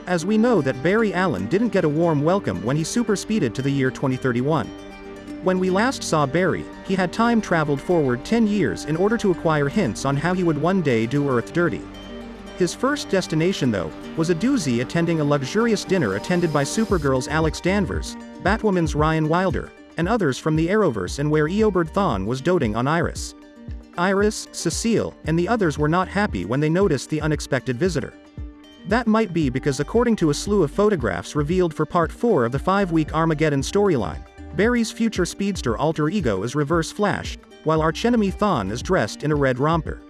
as we know that Barry Allen didn't get a warm welcome when he super-speeded to the year 2031. When we last saw Barry, he had time traveled forward 10 years in order to acquire hints on how he would one day do Earth dirty. His first destination, though, was a doozy, attending a luxurious dinner attended by Supergirl's Alex Danvers, Batwoman's Ryan Wilder, and others from the Arrowverse, and where Eobard Thawne was doting on Iris. Iris, Cecile, and the others were not happy when they noticed the unexpected visitor. That might be because, according to a slew of photographs revealed for Part 4 of the 5-week Armageddon storyline, Barry's future speedster alter ego is Reverse Flash, while archenemy Thawne is dressed in a red romper.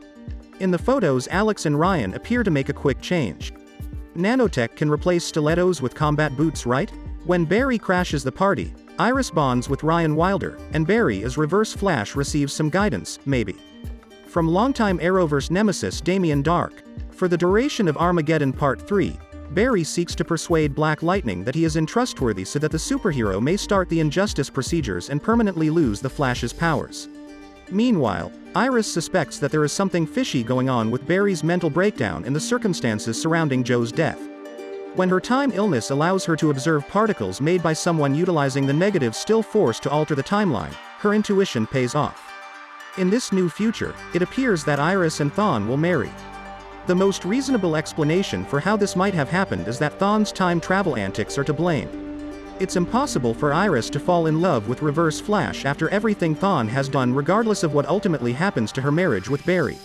In the photos, Alex and Ryan appear to make a quick change. Nanotech can replace stilettos with combat boots, right? When Barry crashes the party, Iris bonds with Ryan Wilder, and Barry as Reverse Flash receives some guidance, maybe, from longtime Arrowverse nemesis Damian Dark. For the duration of Armageddon Part 3, Barry seeks to persuade Black Lightning that he is untrustworthy so that the superhero may start the injustice procedures and permanently lose the Flash's powers. Meanwhile, Iris suspects that there is something fishy going on with Barry's mental breakdown and the circumstances surrounding Joe's death. When her time illness allows her to observe particles made by someone utilizing the negative still force to alter the timeline, her intuition pays off. In this new future, it appears that Iris and Thawne will marry. The most reasonable explanation for how this might have happened is that Thawne's time travel antics are to blame. It's impossible for Iris to fall in love with Reverse Flash after everything Thawne has done, regardless of what ultimately happens to her marriage with Barry.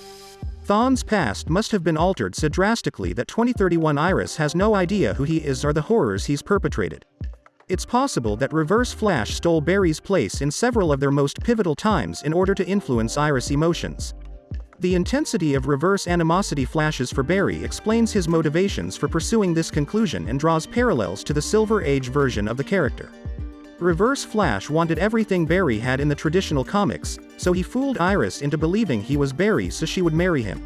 Thawne's past must have been altered so drastically that 2031 Iris has no idea who he is or the horrors he's perpetrated. It's possible that Reverse Flash stole Barry's place in several of their most pivotal times in order to influence Iris' emotions. The intensity of reverse animosity Flash's for Barry explains his motivations for pursuing this conclusion and draws parallels to the Silver Age version of the character. Reverse Flash wanted everything Barry had in the traditional comics, so he fooled Iris into believing he was Barry so she would marry him.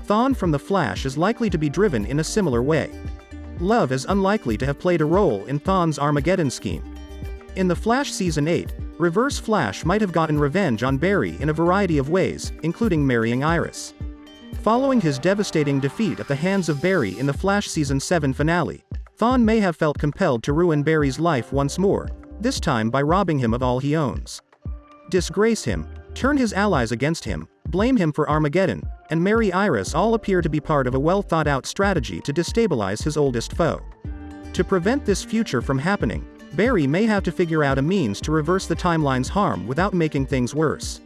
Thawne from The Flash is likely to be driven in a similar way. Love is unlikely to have played a role in Thawne's Armageddon scheme. In The Flash Season 8, Reverse Flash might have gotten revenge on Barry in a variety of ways, including marrying Iris. Following his devastating defeat at the hands of Barry in the Flash Season 7 finale, Thawne may have felt compelled to ruin Barry's life once more, this time by robbing him of all he owns. Disgrace him, turn his allies against him, blame him for Armageddon, and marry Iris all appear to be part of a well-thought-out strategy to destabilize his oldest foe. To prevent this future from happening, Barry may have to figure out a means to reverse the timeline's harm without making things worse.